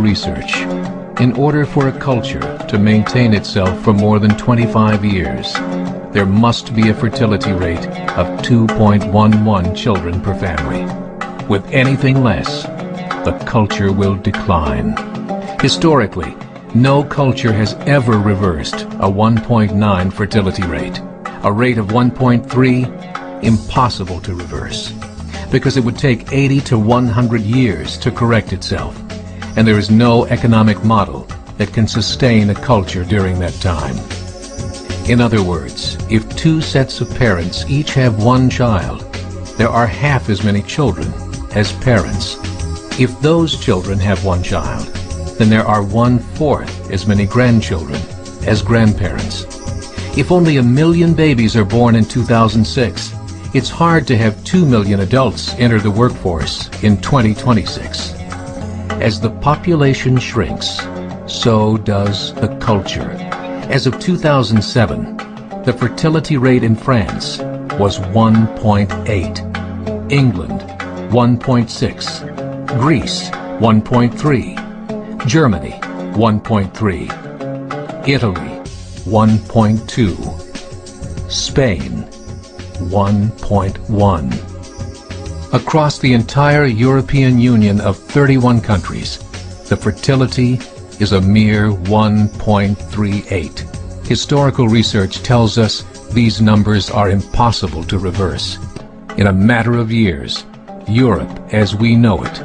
research. In order for a culture to maintain itself for more than 25 years, there must be a fertility rate of 2.11 children per family. With anything less, the culture will decline. Historically, no culture has ever reversed a 1.9 fertility rate. A rate of 1.3, impossible to reverse, because it would take 80 to 100 years to correct itself, and there is no economic model that can sustain a culture during that time. In other words, if two sets of parents each have one child, there are half as many children as parents. If those children have one child, then there are 1/4 as many grandchildren as grandparents. If only 1 million babies are born in 2006, it's hard to have 2 million adults enter the workforce in 2026. As the population shrinks, so does the culture. As of 2007, the fertility rate in France was 1.8, England 1.6, Greece 1.3, Germany 1.3, Italy 1.2, Spain 1.1. Across the entire European Union of 31 countries, the fertility is a mere 1.38. Historical research tells us these numbers are impossible to reverse. In a matter of years, Europe as we know it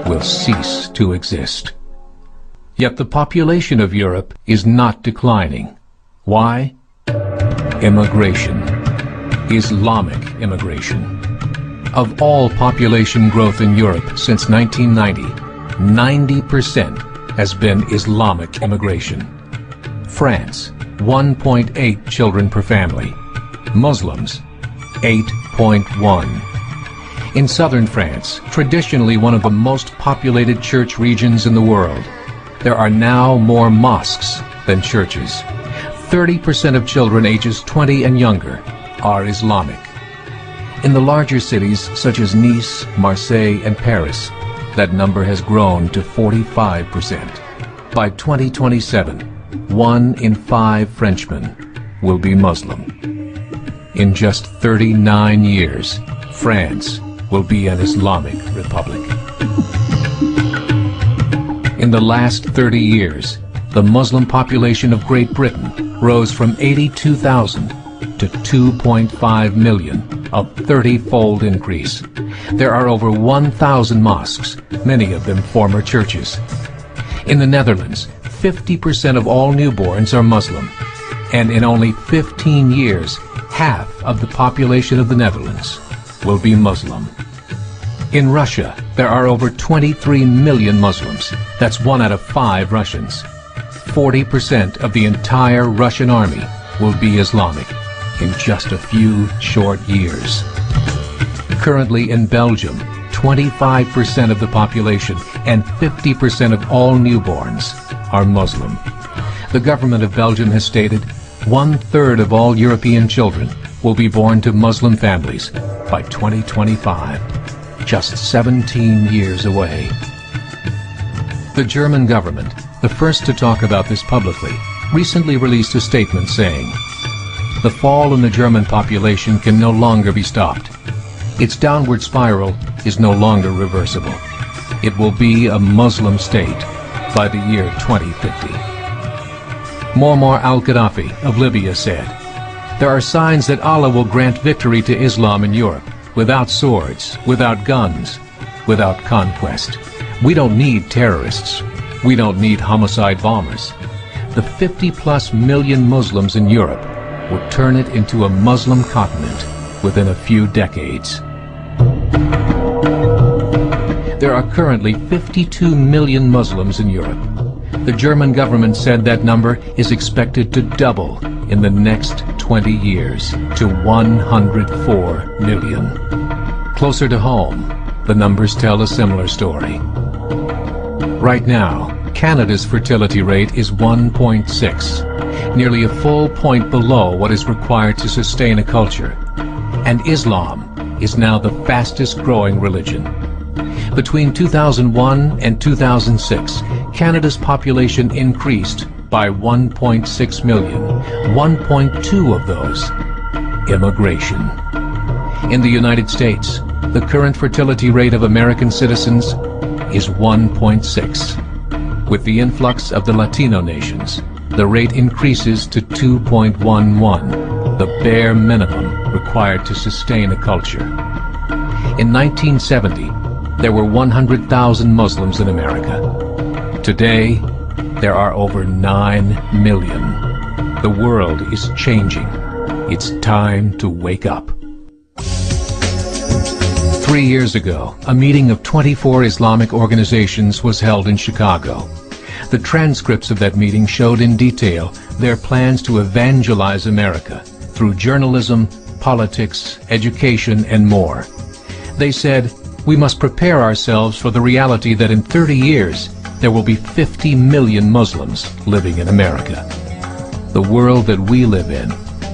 will cease to exist. Yet the population of Europe is not declining. Why? Immigration. Islamic immigration. Of all population growth in Europe since 1990, 90% has been Islamic immigration. France, 1.8 children per family. Muslims, 8.1. In southern France, traditionally one of the most populated church regions in the world, there are now more mosques than churches. 30% of children ages 20 and younger are Islamic. In the larger cities such as Nice, Marseille, and Paris, that number has grown to 45%. By 2027, 1 in 5 Frenchmen will be Muslim. In just 39 years, France will be an Islamic republic. In the last 30 years, the Muslim population of Great Britain rose from 82,000 to 2.5 million, a 30-fold increase. There are over 1,000 mosques, many of them former churches. In the Netherlands, 50% of all newborns are Muslim, and in only 15 years, half of the population of the Netherlands will be Muslim. In Russia, there are over 23 million Muslims. That's 1 out of 5 Russians. 40% of the entire Russian army will be Islamic in just a few short years. Currently in Belgium, 25% of the population and 50% of all newborns are Muslim. The government of Belgium has stated 1/3 of all European children will be born to Muslim families by 2025, just 17 years away. The German government, the first to talk about this publicly, recently released a statement saying, "The fall in the German population can no longer be stopped. Its downward spiral is no longer reversible. It will be a Muslim state by the year 2050. Muammar al-Gaddafi of Libya said, "There are signs that Allah will grant victory to Islam in Europe, without swords, without guns, without conquest. We don't need terrorists. We don't need homicide bombers. The 50+ million Muslims in Europe would turn it into a Muslim continent within a few decades." There are currently 52 million Muslims in Europe. The German government said that number is expected to double in the next 20 years to 104 million. Closer to home, the numbers tell a similar story. Right now, Canada's fertility rate is 1.6, nearly a full point below what is required to sustain a culture. And Islam is now the fastest growing religion. Between 2001 and 2006, Canada's population increased by 1.6 million, 1.2 of those immigration. In the United States, the current fertility rate of American citizens is 1.6. With the influx of the Latino nations, the rate increases to 2.11, the bare minimum required to sustain a culture. In 1970, there were 100,000 Muslims in America. Today, there are over 9 million. The world is changing. It's time to wake up. 3 years ago, a meeting of 24 Islamic organizations was held in Chicago. The transcripts of that meeting showed in detail their plans to evangelize America through journalism, politics, education, and more. They said, we must prepare ourselves for the reality that in 30 years, there will be 50 million Muslims living in America. The world that we live in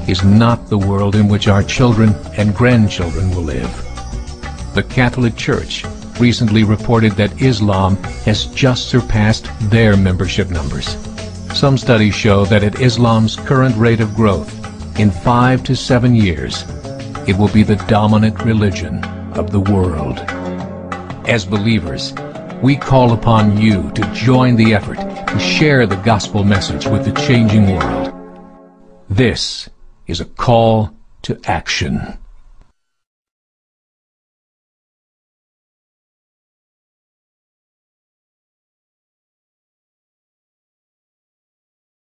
is not the world in which our children and grandchildren will live. The Catholic Church recently reported that Islam has just surpassed their membership numbers. Some studies show that at Islam's current rate of growth, in 5 to 7 years, it will be the dominant religion of the world. As believers, we call upon you to join the effort to share the gospel message with the changing world. This is a call to action.